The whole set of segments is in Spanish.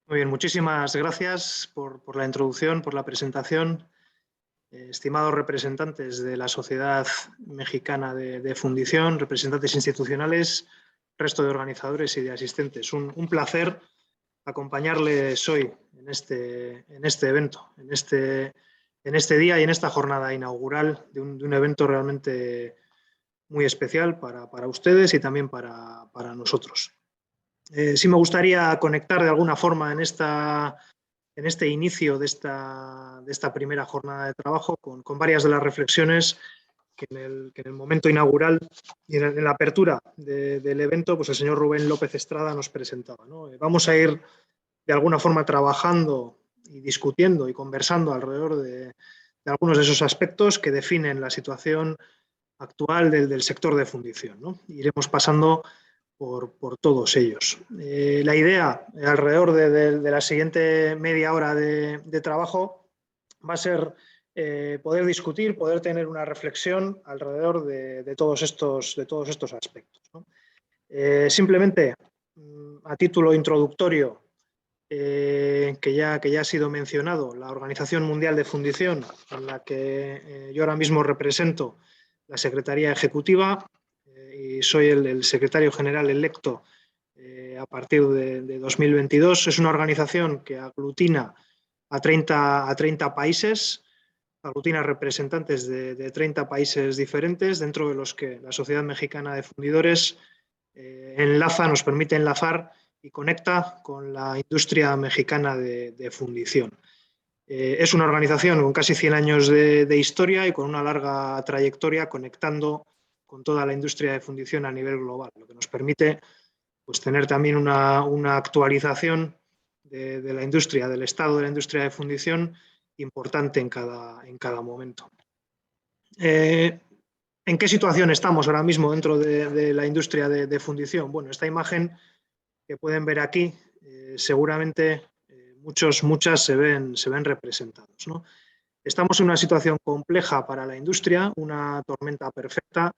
Muy bien, muchísimas gracias por la introducción, por la presentación. Estimados representantes de la Sociedad Mexicana de Fundición, representantes institucionales, resto de organizadores y de asistentes. Un placer acompañarles hoy en este evento, en este día y en esta jornada inaugural de un evento realmente muy especial para ustedes y también para nosotros. Sí me gustaría conectar de alguna forma en este inicio de esta primera jornada de trabajo con varias de las reflexiones que en el momento inaugural y en la apertura del evento, pues el señor Rubén López Estrada nos presentaba, ¿no? Vamos a ir de alguna forma trabajando y discutiendo y conversando alrededor de algunos de esos aspectos que definen la situación actual del sector de fundición, ¿no? Iremos pasando por todos ellos. La idea alrededor de la siguiente media hora de trabajo va a ser poder discutir, poder tener una reflexión alrededor de todos estos aspectos, ¿no? Simplemente, a título introductorio, que ya ha sido mencionado, la Organización Mundial de Fundición, en la que yo ahora mismo represento la Secretaría Ejecutiva, y soy el secretario general electo a partir de 2022. Es una organización que aglutina a 30 países, aglutina representantes de 30 países diferentes, dentro de los que la Sociedad Mexicana de Fundidores nos permite enlazar y conecta con la industria mexicana de fundición. Es una organización con casi 100 años de historia y con una larga trayectoria conectando con toda la industria de fundición a nivel global, lo que nos permite pues, tener también una actualización de la industria, del estado de la industria de fundición importante en cada momento. ¿En qué situación estamos ahora mismo dentro de la industria de fundición? Bueno, esta imagen que pueden ver aquí, seguramente muchas se ven representados, ¿no? Estamos en una situación compleja para la industria, una tormenta perfecta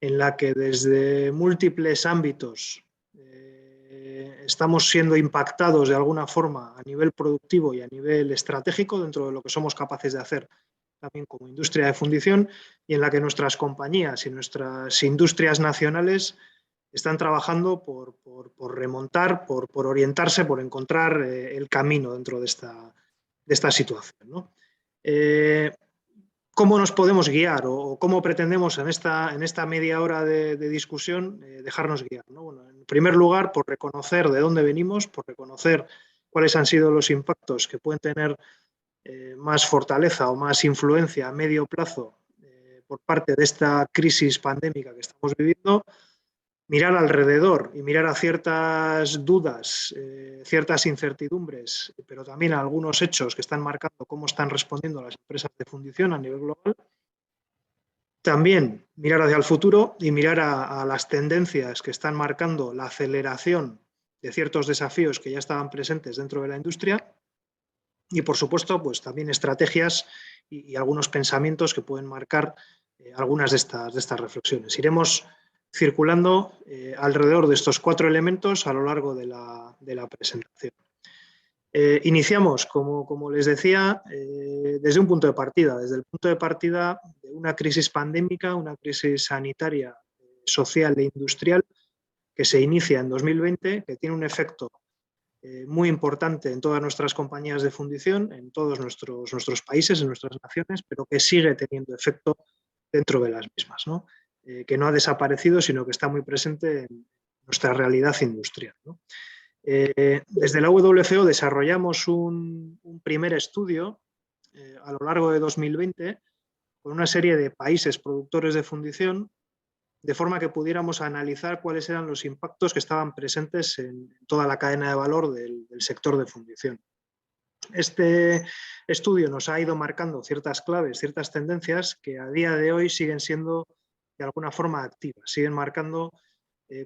en la que desde múltiples ámbitos estamos siendo impactados de alguna forma a nivel productivo y a nivel estratégico dentro de lo que somos capaces de hacer también como industria de fundición, y en la que nuestras compañías y nuestras industrias nacionales están trabajando por remontar, por orientarse, por encontrar el camino dentro de esta situación, ¿no? ¿Cómo nos podemos guiar o cómo pretendemos en esta media hora de discusión dejarnos guiar, ¿no? Bueno, en primer lugar, por reconocer de dónde venimos, por reconocer cuáles han sido los impactos que pueden tener más fortaleza o más influencia a medio plazo por parte de esta crisis pandémica que estamos viviendo, mirar alrededor y mirar a ciertas dudas, ciertas incertidumbres, pero también a algunos hechos que están marcando cómo están respondiendo las empresas de fundición a nivel global. También mirar hacia el futuro y mirar a las tendencias que están marcando la aceleración de ciertos desafíos que ya estaban presentes dentro de la industria. Y, por supuesto, pues también estrategias y algunos pensamientos que pueden marcar algunas de estas reflexiones. Iremos circulando alrededor de estos 4 elementos a lo largo de la presentación. Iniciamos, como les decía, desde un punto de partida, desde el punto de partida de una crisis pandémica, una crisis sanitaria, social e industrial que se inicia en 2020, que tiene un efecto muy importante en todas nuestras compañías de fundición, en todos nuestros países, en nuestras naciones, pero que sigue teniendo efecto dentro de las mismas, ¿no? Que no ha desaparecido, sino que está muy presente en nuestra realidad industrial, ¿no? Desde la WFO desarrollamos un primer estudio a lo largo de 2020 con una serie de países productores de fundición, de forma que pudiéramos analizar cuáles eran los impactos que estaban presentes en toda la cadena de valor del sector de fundición. Este estudio nos ha ido marcando ciertas claves, ciertas tendencias que a día de hoy siguen siendo de alguna forma activas, siguen marcando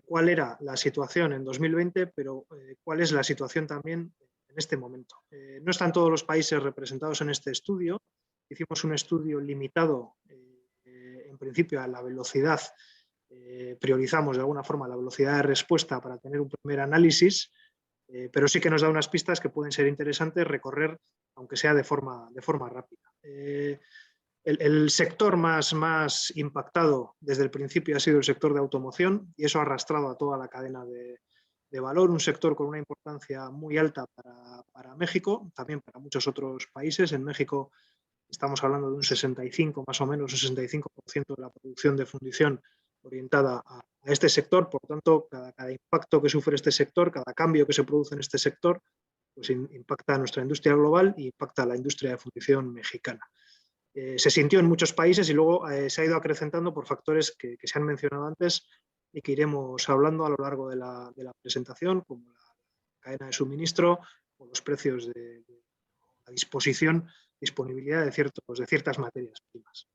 cuál era la situación en 2020, pero cuál es la situación también en este momento. No están todos los países representados en este estudio. Hicimos un estudio limitado, en principio, a la velocidad. Priorizamos de alguna forma la velocidad de respuesta para tener un primer análisis. pero sí que nos da unas pistas que pueden ser interesantes recorrer, aunque sea de forma rápida. El sector más impactado desde el principio ha sido el sector de automoción, y eso ha arrastrado a toda la cadena de valor, un sector con una importancia muy alta para México, también para muchos otros países. En México estamos hablando de un 65, más o menos, 65% de la producción de fundición orientada a este sector. Por tanto, cada impacto que sufre este sector, cada cambio que se produce en este sector, pues impacta a nuestra industria global y impacta a la industria de fundición mexicana. Se sintió en muchos países y luego se ha ido acrecentando por factores que se han mencionado antes y que iremos hablando a lo largo de la presentación, como la cadena de suministro o los precios de la disponibilidad de ciertas materias primas.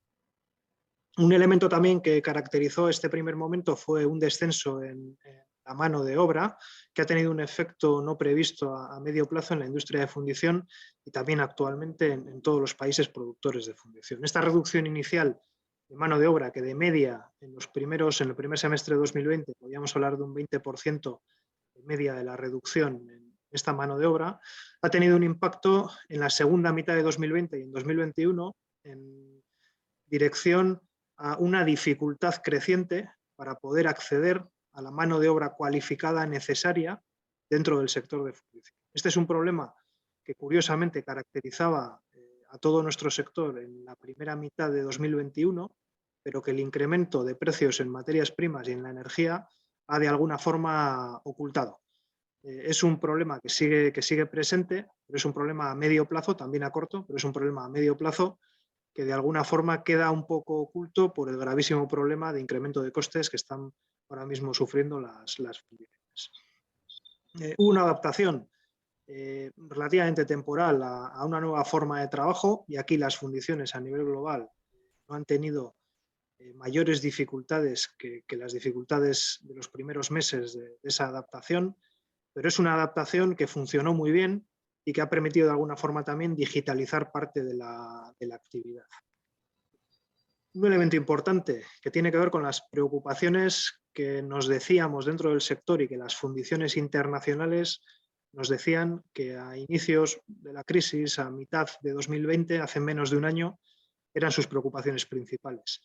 Un elemento también que caracterizó este primer momento fue un descenso en la mano de obra, que ha tenido un efecto no previsto a medio plazo en la industria de fundición y también actualmente en todos los países productores de fundición. Esta reducción inicial de mano de obra, que de media en el primer semestre de 2020 podíamos hablar de un 20% de media de la reducción en esta mano de obra, ha tenido un impacto en la segunda mitad de 2020 y en 2021 en dirección a una dificultad creciente para poder acceder a la mano de obra cualificada necesaria dentro del sector de fundición. Este es un problema que curiosamente caracterizaba a todo nuestro sector en la primera mitad de 2021, pero que el incremento de precios en materias primas y en la energía ha de alguna forma ocultado. Es un problema que sigue presente, pero es un problema a medio plazo, también a corto, pero es un problema a medio plazo que de alguna forma queda un poco oculto por el gravísimo problema de incremento de costes que están ahora mismo sufriendo las fundiciones. Hubo una adaptación relativamente temporal a una nueva forma de trabajo, y aquí las fundiciones a nivel global no han tenido mayores dificultades que las dificultades de los primeros meses de esa adaptación, pero es una adaptación que funcionó muy bien y que ha permitido de alguna forma también digitalizar parte de la actividad. Un elemento importante que tiene que ver con las preocupaciones que nos decíamos dentro del sector y que las fundiciones internacionales nos decían que a inicios de la crisis, a mitad de 2020, hace menos de un año, eran sus preocupaciones principales.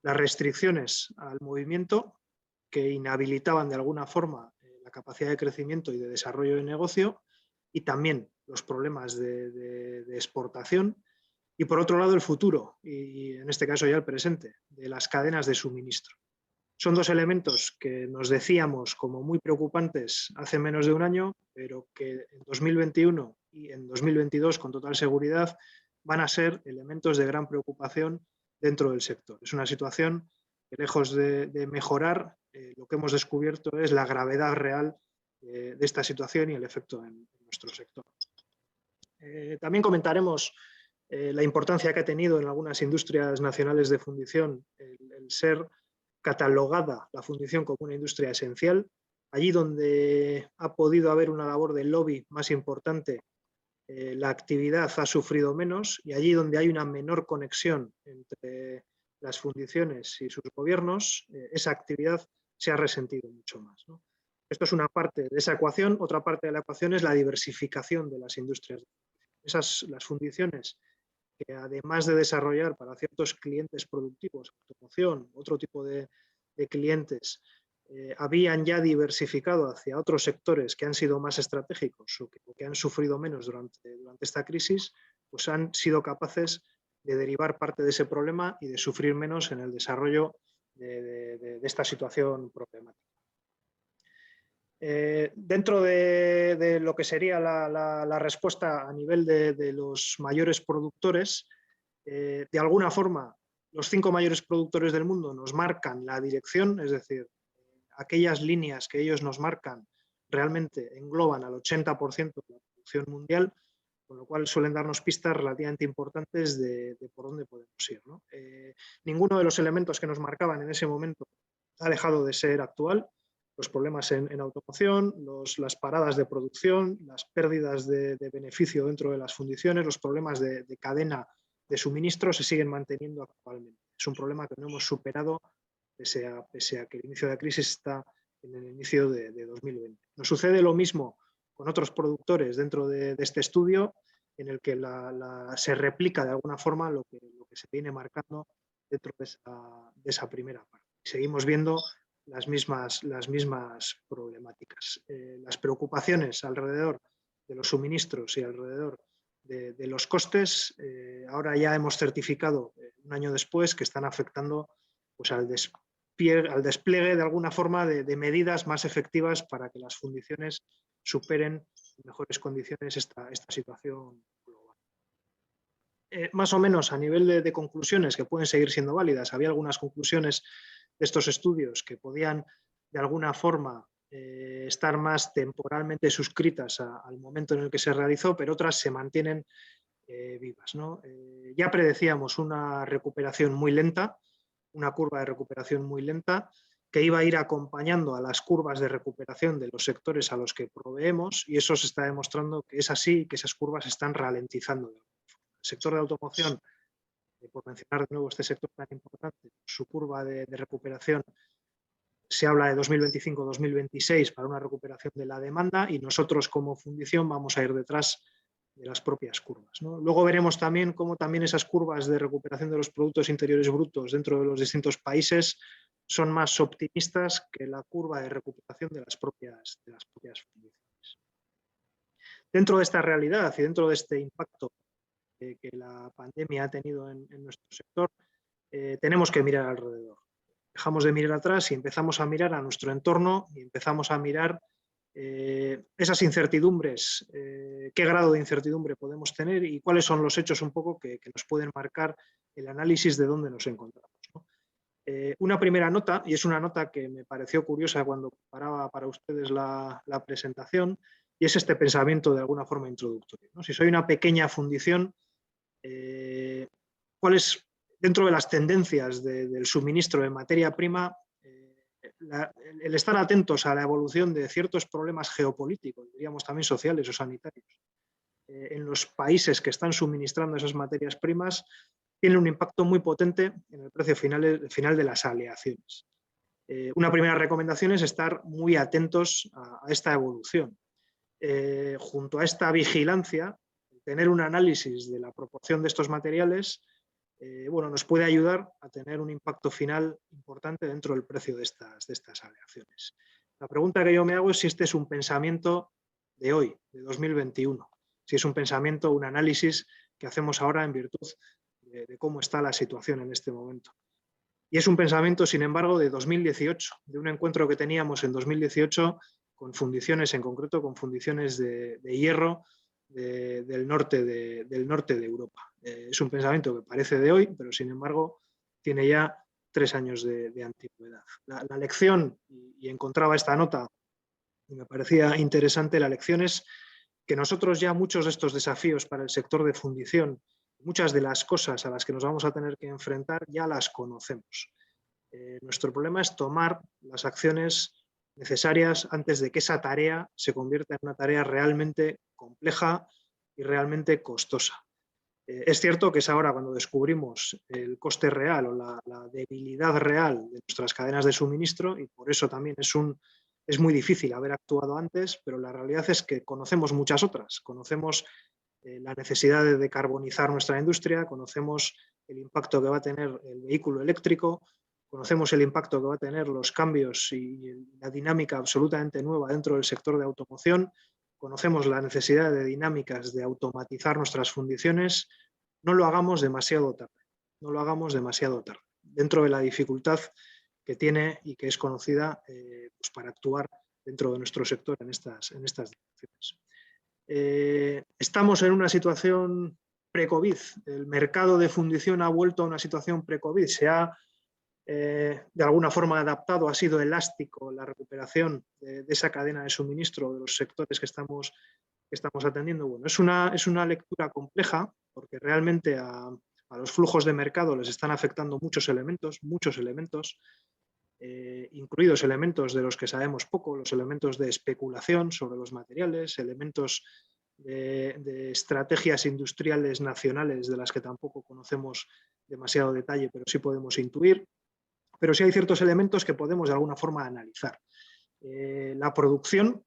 Las restricciones al movimiento, que inhabilitaban de alguna forma la capacidad de crecimiento y de desarrollo de negocio, y también los problemas de exportación, y por otro lado el futuro, y en este caso ya el presente, de las cadenas de suministro. Son dos elementos que nos decíamos como muy preocupantes hace menos de un año, pero que en 2021 y en 2022 con total seguridad van a ser elementos de gran preocupación dentro del sector. Es una situación que, lejos de mejorar, lo que hemos descubierto es la gravedad real de esta situación y el efecto en nuestro sector. También comentaremos la importancia que ha tenido en algunas industrias nacionales de fundición el ser catalogada la fundición como una industria esencial. Allí donde ha podido haber una labor de lobby más importante, la actividad ha sufrido menos, y allí donde hay una menor conexión entre las fundiciones y sus gobiernos, esa actividad se ha resentido mucho más, ¿no? Esto es una parte de esa ecuación. Otra parte de la ecuación es la diversificación de las industrias. Las fundiciones que, además de desarrollar para ciertos clientes productivos, automoción, otro tipo de clientes, habían ya diversificado hacia otros sectores que han sido más estratégicos o que han sufrido menos durante esta crisis, pues han sido capaces de derivar parte de ese problema y de sufrir menos en el desarrollo de esta situación problemática. Dentro de lo que sería la respuesta a nivel de los mayores productores, de alguna forma los 5 mayores productores del mundo nos marcan la dirección, es decir, aquellas líneas que ellos nos marcan realmente engloban al 80% de la producción mundial, con lo cual suelen darnos pistas relativamente importantes de por dónde podemos ir, ¿no? Ninguno de los elementos que nos marcaban en ese momento ha dejado de ser actual. Los problemas en automoción, las paradas de producción, las pérdidas de beneficio dentro de las fundiciones, los problemas de cadena de suministro se siguen manteniendo actualmente. Es un problema que no hemos superado pese a que el inicio de la crisis está en el inicio de 2020. Nos sucede lo mismo con otros productores dentro de este estudio, en el que se replica de alguna forma lo que se viene marcando dentro de esa primera parte. Seguimos viendo las mismas problemáticas. Las preocupaciones alrededor de los suministros y alrededor de los costes, ahora ya hemos certificado, un año después, que están afectando pues, al despliegue de alguna forma de medidas más efectivas para que las fundiciones superen en mejores condiciones esta situación global. Más o menos a nivel de conclusiones que pueden seguir siendo válidas, había algunas conclusiones de estos estudios que podían de alguna forma estar más temporalmente suscritas al momento en el que se realizó, pero otras se mantienen vivas, ¿no? Ya predecíamos una recuperación muy lenta, una curva de recuperación muy lenta, que iba a ir acompañando a las curvas de recuperación de los sectores a los que proveemos, y eso se está demostrando que es así y que esas curvas se están ralentizando. El sector de automoción, por mencionar de nuevo este sector tan importante, su curva de recuperación se habla de 2025-2026 para una recuperación de la demanda, y nosotros como fundición vamos a ir detrás de las propias curvas, ¿no? Luego veremos también cómo también esas curvas de recuperación de los productos interiores brutos dentro de los distintos países son más optimistas que la curva de recuperación de las propias fundiciones. Dentro de esta realidad y dentro de este impacto que la pandemia ha tenido en nuestro sector, tenemos que mirar alrededor. Dejamos de mirar atrás y empezamos a mirar a nuestro entorno y empezamos a mirar esas incertidumbres, qué grado de incertidumbre podemos tener y cuáles son los hechos un poco que nos pueden marcar el análisis de dónde nos encontramos, ¿no? Una primera nota, y es una nota que me pareció curiosa cuando preparaba para ustedes la presentación, y es este pensamiento de alguna forma introductorio, ¿no? Si soy una pequeña fundición, ¿cuáles, dentro de las tendencias del suministro de materia prima, el estar atentos a la evolución de ciertos problemas geopolíticos, diríamos también sociales o sanitarios, en los países que están suministrando esas materias primas, tiene un impacto muy potente en el precio final de las aleaciones? Una primera recomendación es estar muy atentos a esta evolución. Junto a esta vigilancia, tener un análisis de la proporción de estos materiales bueno, nos puede ayudar a tener un impacto final importante dentro del precio de estas aleaciones. La pregunta que yo me hago es si este es un pensamiento de hoy, de 2021, si es un pensamiento, un análisis que hacemos ahora en virtud de cómo está la situación en este momento. Y es un pensamiento, sin embargo, de 2018, de un encuentro que teníamos en 2018 con fundiciones, en concreto con fundiciones de hierro del norte de Europa. Es un pensamiento que parece de hoy, pero sin embargo tiene ya 3 años de antigüedad. La lección, y encontraba esta nota y me parecía interesante, la lección es que nosotros ya muchos de estos desafíos para el sector de fundición, muchas de las cosas a las que nos vamos a tener que enfrentar ya las conocemos. Nuestro problema es tomar las acciones necesarias antes de que esa tarea se convierta en una tarea realmente compleja y realmente costosa. Es cierto que es ahora cuando descubrimos el coste real o la debilidad real de nuestras cadenas de suministro, y por eso también es muy difícil haber actuado antes, pero la realidad es que conocemos muchas otras. Conocemos la necesidad de decarbonizar nuestra industria, conocemos el impacto que va a tener el vehículo eléctrico, conocemos el impacto que va a tener los cambios y la dinámica absolutamente nueva dentro del sector de automoción, conocemos la necesidad de dinámicas de automatizar nuestras fundiciones. No lo hagamos demasiado tarde, no lo hagamos demasiado tarde, dentro de la dificultad que tiene y que es conocida pues para actuar dentro de nuestro sector en estas direcciones. Estamos en una situación pre-COVID, el mercado de fundición ha vuelto a una situación pre-COVID, se ha de alguna forma adaptado, ha sido elástico la recuperación de esa cadena de suministro de los sectores que estamos atendiendo. Bueno, es una lectura compleja porque realmente a los flujos de mercado les están afectando muchos elementos, incluidos elementos de los que sabemos poco, los elementos de especulación sobre los materiales, elementos de estrategias industriales nacionales de las que tampoco conocemos demasiado detalle, pero sí podemos intuir. Pero sí hay ciertos elementos que podemos de alguna forma analizar. La producción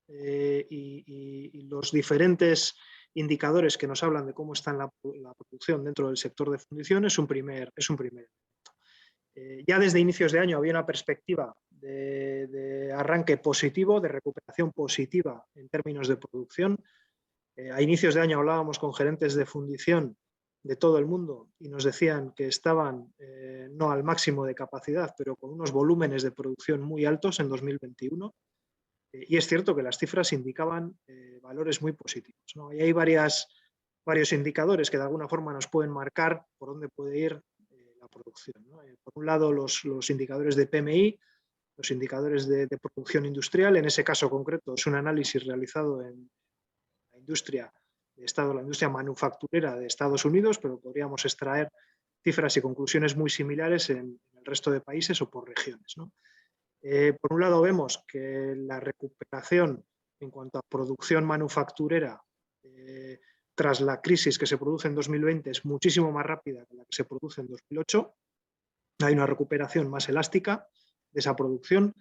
y los diferentes indicadores que nos hablan de cómo está la producción dentro del sector de fundición es un primer elemento. Ya desde inicios de año había una perspectiva de arranque positivo, de recuperación positiva en términos de producción. A inicios de año hablábamos con gerentes de fundición de todo el mundo y nos decían que estaban no al máximo de capacidad, pero con unos volúmenes de producción muy altos en 2021. Y es cierto que las cifras indicaban valores muy positivos, ¿no? Y hay varios indicadores que de alguna forma nos pueden marcar por dónde puede ir la producción, ¿no? Por un lado, los indicadores de PMI, los indicadores de producción industrial. En ese caso concreto es un análisis realizado en la industria manufacturera de Estados Unidos, pero podríamos extraer cifras y conclusiones muy similares en el resto de países o por regiones, ¿no? Por un lado vemos que la recuperación en cuanto a producción manufacturera tras la crisis que se produce en 2020 es muchísimo más rápida que la que se produce en 2008. Hay una recuperación más elástica de esa producción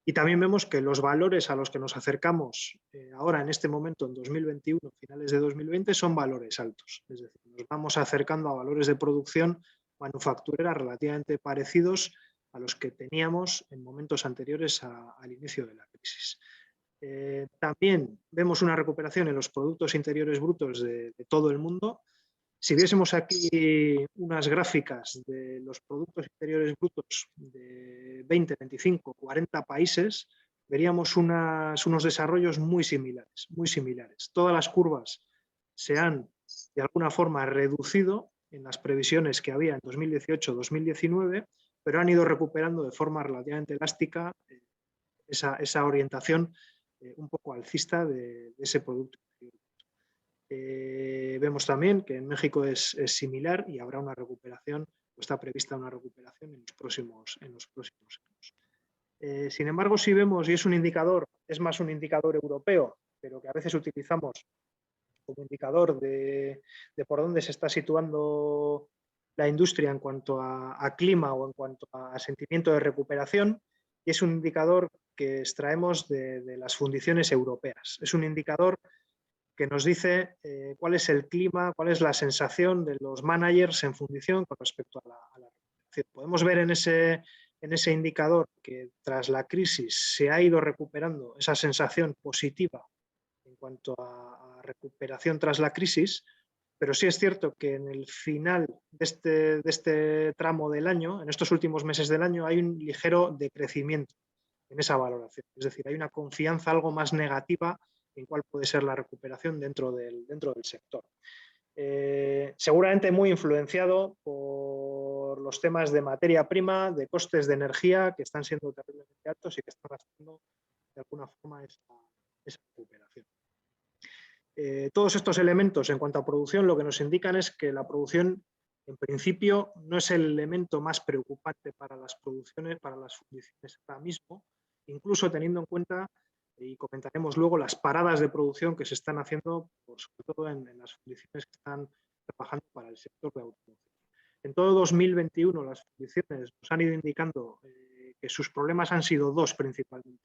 y también vemos que los valores a los que nos acercamos ahora en este momento en 2021, finales de 2020, son valores altos. Es decir, nos vamos acercando a valores de producción manufacturera relativamente parecidos a los que teníamos en momentos anteriores al inicio de la crisis. También vemos una recuperación en los productos interiores brutos de todo el mundo. Si viésemos aquí unas gráficas de los productos interiores brutos de 20, 25, 40 países, veríamos unos desarrollos muy similares, muy similares. Todas las curvas se han de alguna forma reducido en las previsiones que había en 2018-2019, pero han ido recuperando de forma relativamente elástica esa orientación un poco alcista de ese producto. Vemos también que en México es similar y habrá una recuperación, o está prevista una recuperación en los próximos años. Sin embargo, si vemos, y es un indicador, es más un indicador europeo, pero que a veces utilizamos como indicador de por dónde se está situando la industria en cuanto a clima o en cuanto a sentimiento de recuperación, y es un indicador que extraemos de las fundiciones europeas. Es un indicador que nos dice cuál es el clima, cuál es la sensación de los managers en fundición con respecto a la recuperación. Podemos ver en ese indicador que tras la crisis se ha ido recuperando esa sensación positiva en cuanto a recuperación tras la crisis, pero sí es cierto que en el final de este tramo del año, en estos últimos meses del año, hay un ligero decrecimiento en esa valoración. Es decir, hay una confianza algo más negativa en cuál puede ser la recuperación dentro del sector. Seguramente muy influenciado por los temas de materia prima, de costes de energía que están siendo terriblemente altos y que están haciendo de alguna forma esa recuperación. Todos estos elementos en cuanto a producción lo que nos indican es que la producción en principio no es el elemento más preocupante para las producciones, para las fundiciones ahora mismo, incluso teniendo en cuenta, y comentaremos luego, las paradas de producción que se están haciendo, sobre todo en las fundiciones que están trabajando para el sector de automoción. En todo 2021 las fundiciones nos han ido indicando que sus problemas han sido dos principalmente.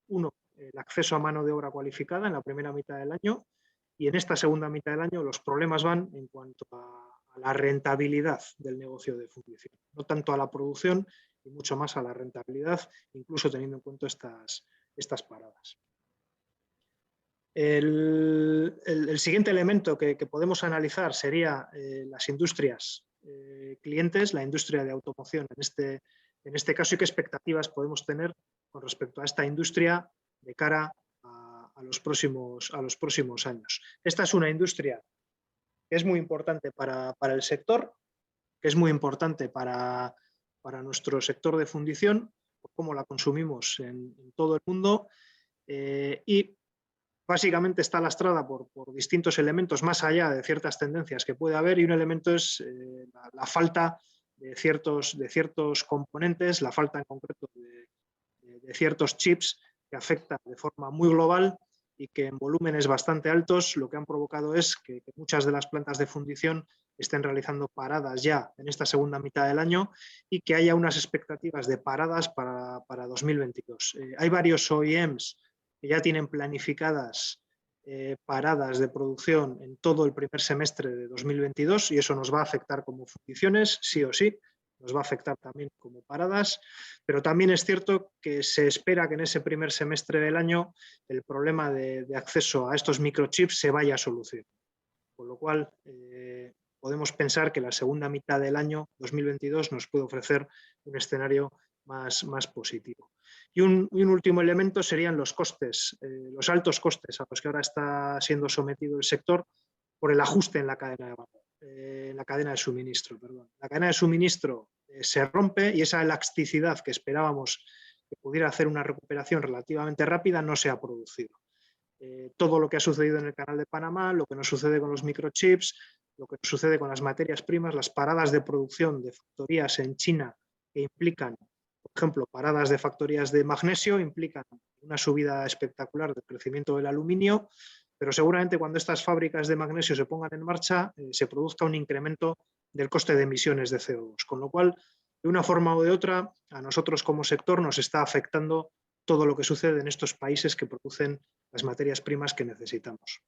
Uno, el acceso a mano de obra cualificada en la primera mitad del año, y en esta segunda mitad del año los problemas van en cuanto a la rentabilidad del negocio de fundición, no tanto a la producción y mucho más a la rentabilidad, incluso teniendo en cuenta estas paradas. El siguiente elemento que podemos analizar sería las industrias clientes, la industria de automoción en este caso, y qué expectativas podemos tener con respecto a esta industria de cara a los próximos años. Esta es una industria que es muy importante para el sector, que es muy importante para nuestro sector de fundición, por cómo la consumimos en todo el mundo, y básicamente está lastrada por distintos elementos más allá de ciertas tendencias que puede haber, y un elemento es la falta de ciertos componentes, la falta en concreto de ciertos chips que afecta de forma muy global y que en volúmenes bastante altos lo que han provocado es que muchas de las plantas de fundición estén realizando paradas ya en esta segunda mitad del año y que haya unas expectativas de paradas para 2022. Hay varios OEMs que ya tienen planificadas paradas de producción en todo el primer semestre de 2022 y eso nos va a afectar como fundiciones, sí o sí, nos va a afectar también como paradas, pero también es cierto que se espera que en ese primer semestre del año el problema de acceso a estos microchips se vaya a solucionar. Con lo cual, podemos pensar que la segunda mitad del año 2022 nos puede ofrecer un escenario más positivo. Y un último elemento serían los costes, los altos costes a los que ahora está siendo sometido el sector por el ajuste en la cadena de valor, en la cadena de suministro. Perdón. La cadena de suministro se rompe y esa elasticidad que esperábamos que pudiera hacer una recuperación relativamente rápida no se ha producido. Todo lo que ha sucedido en el Canal de Panamá, lo que nos sucede con los microchips, lo que nos sucede con las materias primas, las paradas de producción de factorías en China que implican, por ejemplo, paradas de factorías de magnesio, implican una subida espectacular del crecimiento del aluminio, pero seguramente cuando estas fábricas de magnesio se pongan en marcha se produzca un incremento del coste de emisiones de CO2, con lo cual, de una forma u de otra, a nosotros como sector nos está afectando todo lo que sucede en estos países que producen las materias primas que necesitamos.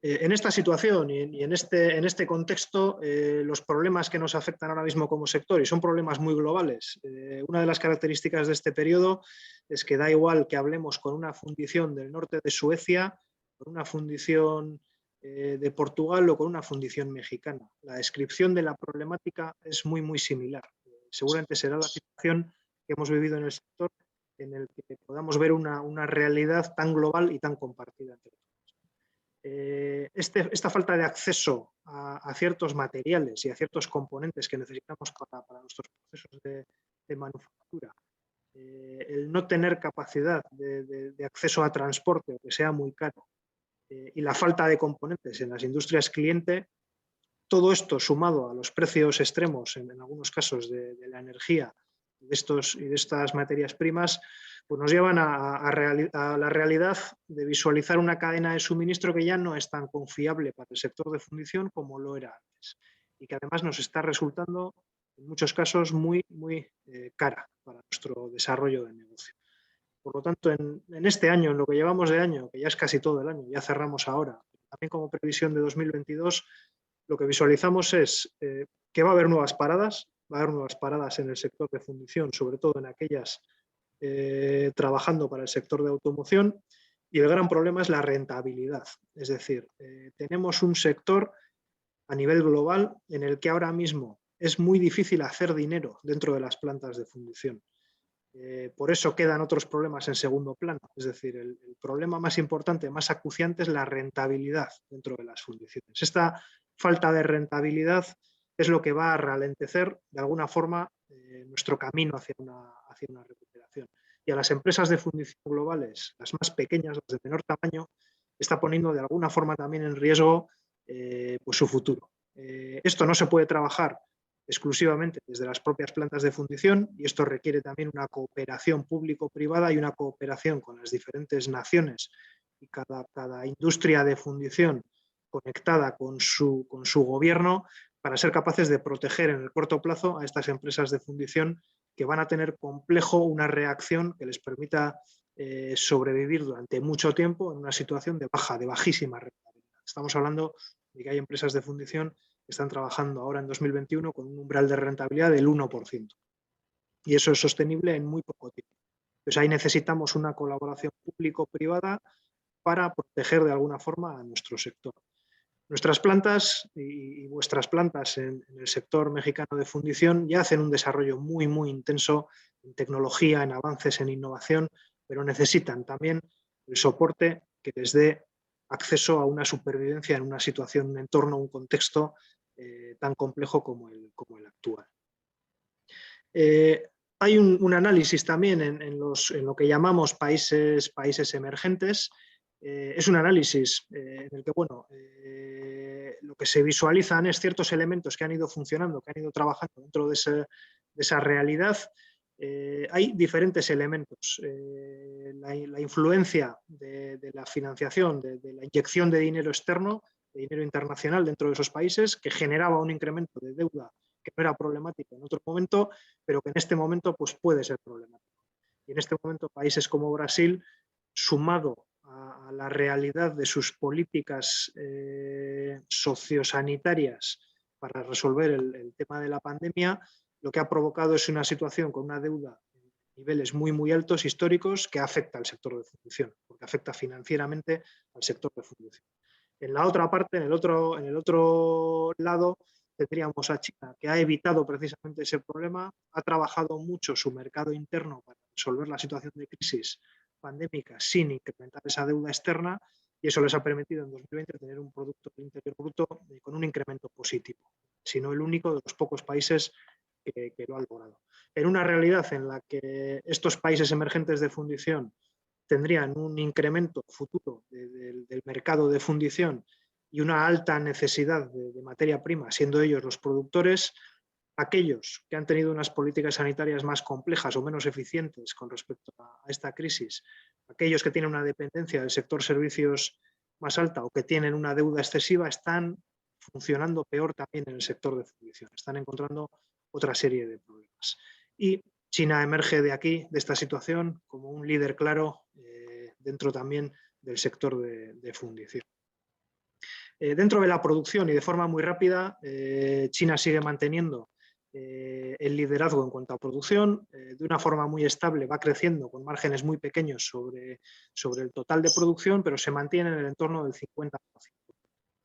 En esta situación y en este contexto, los problemas que nos afectan ahora mismo como sector, y son problemas muy globales, una de las características de este periodo es que da igual que hablemos con una fundición del norte de Suecia, con una fundición de Portugal o con una fundición mexicana. La descripción de la problemática es muy similar. Seguramente será la situación que hemos vivido en el sector en el que podamos ver una realidad tan global y tan compartida entre todos. Esta falta de acceso a ciertos materiales y a ciertos componentes que necesitamos para nuestros procesos de manufactura, el no tener capacidad de acceso a transporte, que sea muy caro, y la falta de componentes en las industrias cliente, todo esto sumado a los precios extremos, en algunos casos, de la energía y de estas materias primas, pues nos llevan a la realidad de visualizar una cadena de suministro que ya no es tan confiable para el sector de fundición como lo era antes y que además nos está resultando en muchos casos muy cara para nuestro desarrollo de negocio. Por lo tanto, en este año, en lo que llevamos de año, que ya es casi todo el año, ya cerramos ahora, también como previsión de 2022, lo que visualizamos es que va a haber nuevas paradas, en el sector de fundición, sobre todo en aquellas trabajando para el sector de automoción, y el gran problema es la rentabilidad. Es decir, tenemos un sector a nivel global en el que ahora mismo es muy difícil hacer dinero dentro de las plantas de fundición. Por eso quedan otros problemas en segundo plano. Es decir, el problema más importante, más acuciante es la rentabilidad dentro de las fundiciones. Esta falta de rentabilidad es lo que va a ralentecer de alguna forma nuestro camino hacia una recuperación. Y a las empresas de fundición globales, las más pequeñas, las de menor tamaño, está poniendo de alguna forma también en riesgo pues su futuro. Esto no se puede trabajar exclusivamente desde las propias plantas de fundición y esto requiere también una cooperación público-privada y una cooperación con las diferentes naciones y cada industria de fundición conectada con su gobierno para ser capaces de proteger en el corto plazo a estas empresas de fundición que van a tener complejo una reacción que les permita sobrevivir durante mucho tiempo en una situación de bajísima rentabilidad. Estamos hablando de que hay empresas de fundición que están trabajando ahora en 2021 con un umbral de rentabilidad del 1%. Y eso es sostenible en muy poco tiempo. Entonces ahí necesitamos una colaboración público-privada para proteger de alguna forma a nuestro sector. Nuestras plantas y vuestras plantas en el sector mexicano de fundición ya hacen un desarrollo muy intenso en tecnología, en avances, en innovación, pero necesitan también el soporte que les dé acceso a una supervivencia en una situación, un entorno, un contexto tan complejo como el actual. Hay un análisis también en lo que llamamos países emergentes. Es un análisis en el que, bueno, lo que se visualizan es ciertos elementos que han ido funcionando, que han ido trabajando dentro de esa realidad. Hay diferentes elementos. La influencia de la financiación, de la inyección de dinero externo, de dinero internacional dentro de esos países, que generaba un incremento de deuda que no era problemático en otro momento, pero que en este momento pues, puede ser problemático. Y en este momento países como Brasil sumado a la realidad de sus políticas sociosanitarias para resolver el tema de la pandemia, lo que ha provocado es una situación con una deuda en niveles muy altos históricos que afecta al sector de fundición, porque afecta financieramente al sector de fundición. En la otra parte, en el otro lado, tendríamos a China, que ha evitado precisamente ese problema, ha trabajado mucho su mercado interno para resolver la situación de crisis pandémica sin incrementar esa deuda externa, y eso les ha permitido en 2020 tener un Producto Interior Bruto con un incremento positivo, sino el único de los pocos países que lo ha logrado. En una realidad en la que estos países emergentes de fundición tendrían un incremento futuro del mercado de fundición y una alta necesidad de materia prima, siendo ellos los productores, aquellos que han tenido unas políticas sanitarias más complejas o menos eficientes con respecto a esta crisis, aquellos que tienen una dependencia del sector servicios más alta o que tienen una deuda excesiva, están funcionando peor también en el sector de fundición, están encontrando otra serie de problemas. Y China emerge de aquí, de esta situación, como un líder claro dentro también del sector de fundición. Dentro de la producción y de forma muy rápida, China sigue manteniendo el liderazgo en cuanto a producción, de una forma muy estable, va creciendo con márgenes muy pequeños sobre el total de producción, pero se mantiene en el entorno del 50%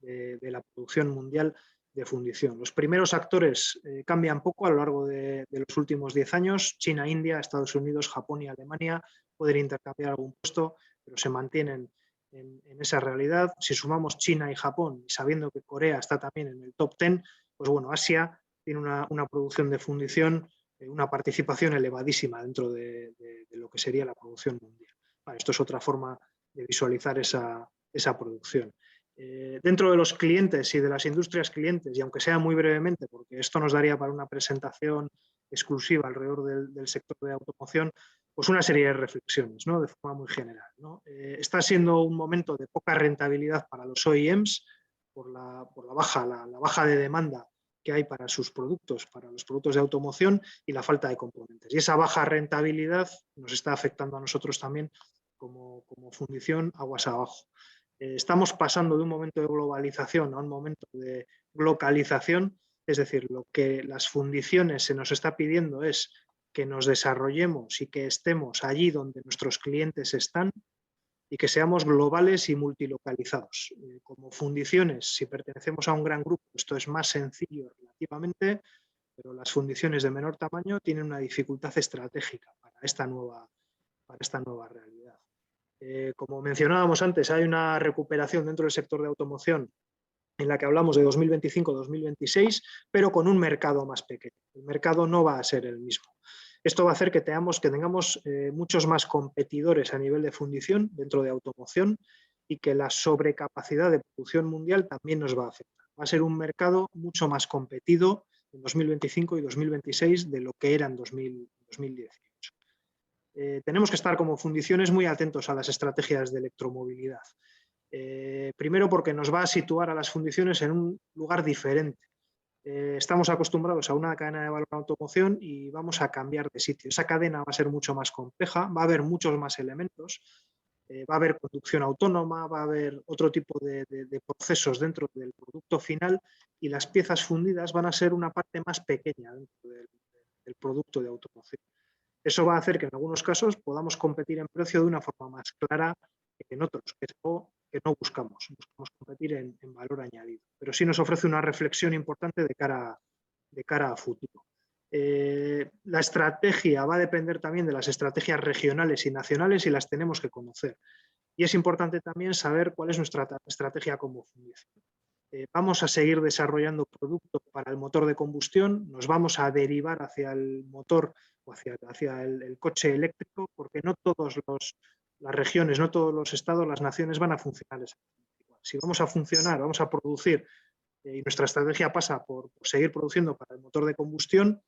de la producción mundial de fundición. Los primeros actores cambian poco a lo largo de los últimos 10 años. China, India, Estados Unidos, Japón y Alemania pueden intercambiar algún puesto, pero se mantienen en esa realidad. Si sumamos China y Japón, y sabiendo que Corea está también en el top 10, pues bueno, Asia tiene una producción de fundición, una participación elevadísima dentro de lo que sería la producción mundial. Vale, esto es otra forma de visualizar esa producción. Dentro de los clientes y de las industrias clientes, y aunque sea muy brevemente, porque esto nos daría para una presentación exclusiva alrededor del sector de automoción, pues una serie de reflexiones, ¿no? De forma muy general, ¿no? Está siendo un momento de poca rentabilidad para los OEMs por la baja de demanda que hay para sus productos, para los productos de automoción, y la falta de componentes. Y esa baja rentabilidad nos está afectando a nosotros también como fundición aguas abajo. Estamos pasando de un momento de globalización a un momento de localización, es decir, lo que las fundiciones se nos está pidiendo es que nos desarrollemos y que estemos allí donde nuestros clientes están y que seamos globales y multilocalizados. Como fundiciones, si pertenecemos a un gran grupo, esto es más sencillo relativamente, pero las fundiciones de menor tamaño tienen una dificultad estratégica para esta nueva realidad. Como mencionábamos antes, hay una recuperación dentro del sector de automoción en la que hablamos de 2025-2026, pero con un mercado más pequeño. El mercado no va a ser el mismo. Esto va a hacer que tengamos muchos más competidores a nivel de fundición dentro de automoción y que la sobrecapacidad de producción mundial también nos va a afectar. Va a ser un mercado mucho más competido en 2025 y 2026 de lo que era en 2018. Tenemos que estar como fundiciones muy atentos a las estrategias de electromovilidad. Primero porque nos va a situar a las fundiciones en un lugar diferente. Estamos acostumbrados a una cadena de valor en automoción y vamos a cambiar de sitio. Esa cadena va a ser mucho más compleja, va a haber muchos más elementos, va a haber conducción autónoma, va a haber otro tipo de procesos dentro del producto final, y las piezas fundidas van a ser una parte más pequeña dentro del producto de automoción. Eso va a hacer que en algunos casos podamos competir en precio de una forma más clara que en otros, que es algo que no buscamos. Buscamos competir en valor añadido. Pero sí nos ofrece una reflexión importante de cara a futuro. La estrategia va a depender también de las estrategias regionales y nacionales, y las tenemos que conocer. Y es importante también saber cuál es nuestra estrategia como fundición. Vamos a seguir desarrollando productos para el motor de combustión, nos vamos a derivar hacia el motor o hacia el coche eléctrico, porque no todas las regiones, no todos los estados, las naciones van a funcionar exactamente igual. Si vamos a funcionar, vamos a producir, y nuestra estrategia pasa por seguir produciendo para el motor de combustión,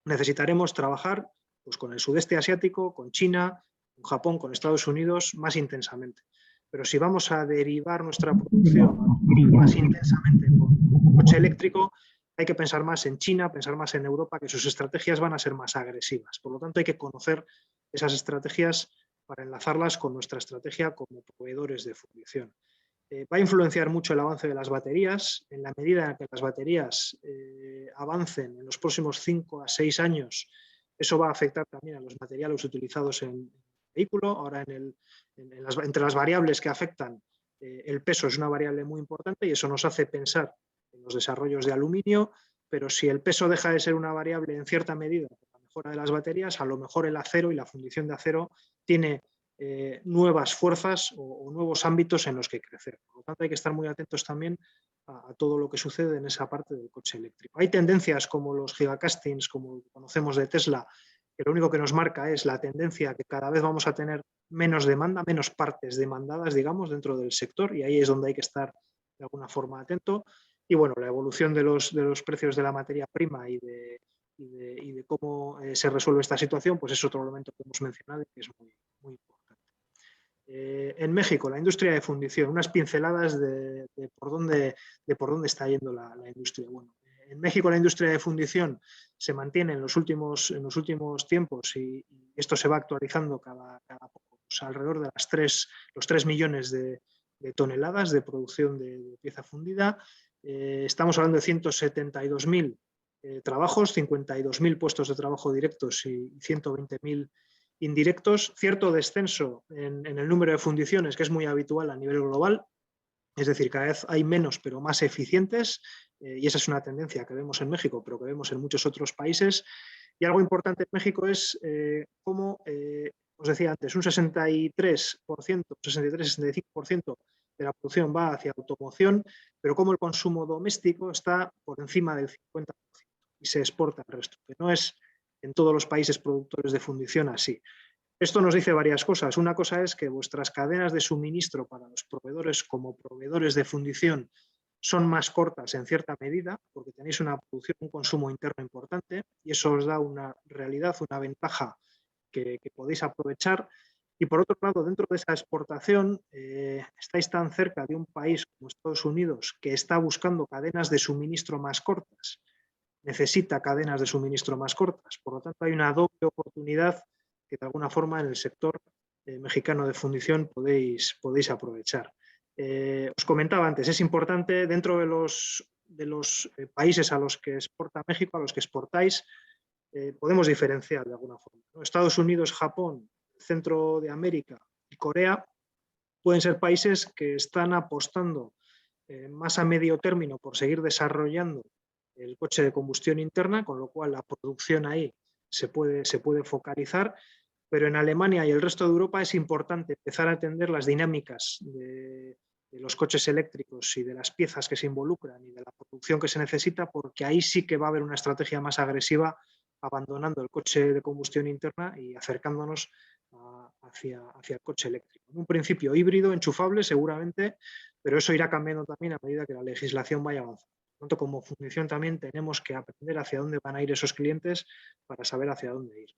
necesitaremos trabajar pues, con el sudeste asiático, con China, con Japón, con Estados Unidos más intensamente. Pero si vamos a derivar nuestra producción más intensamente con coche eléctrico, hay que pensar más en China, pensar más en Europa, que sus estrategias van a ser más agresivas. Por lo tanto, hay que conocer esas estrategias para enlazarlas con nuestra estrategia como proveedores de fundición. Va a influenciar mucho el avance de las baterías. En la medida en que las baterías avancen en los próximos 5 a 6 años, eso va a afectar también a los materiales utilizados en el vehículo. Ahora, entre las variables que afectan, el peso es una variable muy importante y eso nos hace pensar en los desarrollos de aluminio, pero si el peso deja de ser una variable en cierta medida por la mejora de las baterías, a lo mejor el acero y la fundición de acero tiene nuevas fuerzas o nuevos ámbitos en los que crecer. Por lo tanto, hay que estar muy atentos también a todo lo que sucede en esa parte del coche eléctrico. Hay tendencias como los gigacastings, como conocemos de Tesla, que lo único que nos marca es la tendencia que cada vez vamos a tener menos demanda, menos partes demandadas, digamos, dentro del sector, y ahí es donde hay que estar de alguna forma atento. Y bueno, la evolución de los precios de la materia prima y de cómo se resuelve esta situación, pues es otro elemento que hemos mencionado y que es muy, muy importante. En México, la industria de fundición, unas pinceladas de por dónde está yendo la industria. Bueno, en México la industria de fundición se mantiene en los últimos tiempos y esto se va actualizando cada poco, pues alrededor de los 3 millones de toneladas de producción de pieza fundida. Estamos hablando de 172.000 trabajos, 52.000 puestos de trabajo directos y 120.000 indirectos, cierto descenso en el número de fundiciones, que es muy habitual a nivel global, es decir, cada vez hay menos pero más eficientes, y esa es una tendencia que vemos en México, pero que vemos en muchos otros países. Y algo importante en México es cómo, os decía antes, un 63-65% de la producción va hacia automoción, pero cómo el consumo doméstico está por encima del 50% y se exporta el resto, que no es en todos los países productores de fundición así. Esto nos dice varias cosas. Una cosa es que vuestras cadenas de suministro para los proveedores como proveedores de fundición son más cortas en cierta medida, porque tenéis una producción, un consumo interno importante, y eso os da una realidad, una ventaja que podéis aprovechar. Y por otro lado, dentro de esa exportación, estáis tan cerca de un país como Estados Unidos que está buscando cadenas de suministro más cortas, necesita cadenas de suministro más cortas. Por lo tanto, hay una doble oportunidad que de alguna forma en el sector mexicano de fundición podéis aprovechar. Os comentaba antes, es importante dentro de los países a los que exporta México, a los que exportáis, podemos diferenciar de alguna forma, ¿no? Estados Unidos, Japón, Centro de América y Corea pueden ser países que están apostando más a medio término por seguir desarrollando el coche de combustión interna, con lo cual la producción ahí se puede focalizar, pero en Alemania y el resto de Europa es importante empezar a entender las dinámicas de los coches eléctricos y de las piezas que se involucran y de la producción que se necesita, porque ahí sí que va a haber una estrategia más agresiva, abandonando el coche de combustión interna y acercándonos hacia el coche eléctrico. En un principio híbrido, enchufable seguramente, pero eso irá cambiando también a medida que la legislación vaya avanzando. Por lo tanto, como fundición también tenemos que aprender hacia dónde van a ir esos clientes para saber hacia dónde ir.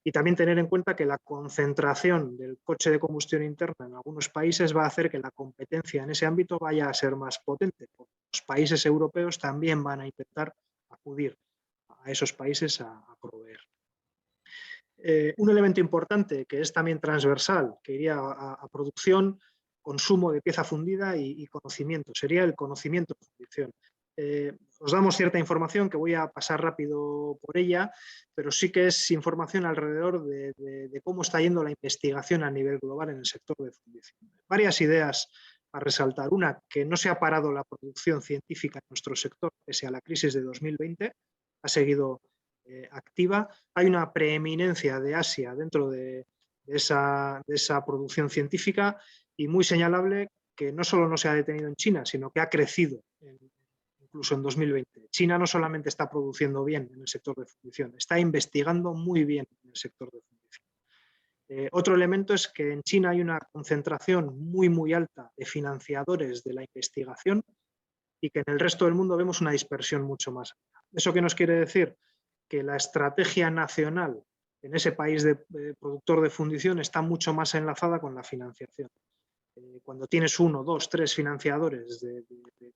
Y también tener en cuenta que la concentración del coche de combustión interna en algunos países va a hacer que la competencia en ese ámbito vaya a ser más potente. Los países europeos también van a intentar acudir a esos países a proveer. Un elemento importante que es también transversal, que iría a producción, consumo de pieza fundida y conocimiento, sería el conocimiento de fundición. Os damos cierta información que voy a pasar rápido por ella, pero sí que es información alrededor de cómo está yendo la investigación a nivel global en el sector de fundición. Varias ideas a resaltar. Una, que no se ha parado la producción científica en nuestro sector pese a la crisis de 2020, ha seguido activa. Hay una preeminencia de Asia dentro de esa producción científica y muy señalable que no solo no se ha detenido en China, sino que ha crecido incluso en 2020. China no solamente está produciendo bien en el sector de fundición, está investigando muy bien en el sector de fundición. Otro elemento es que en China hay una concentración muy, muy alta de financiadores de la investigación y que en el resto del mundo vemos una dispersión mucho más alta. ¿Eso qué nos quiere decir? Que la estrategia nacional en ese país productor de fundición está mucho más enlazada con la financiación. Cuando tienes 1, 2, 3 financiadores de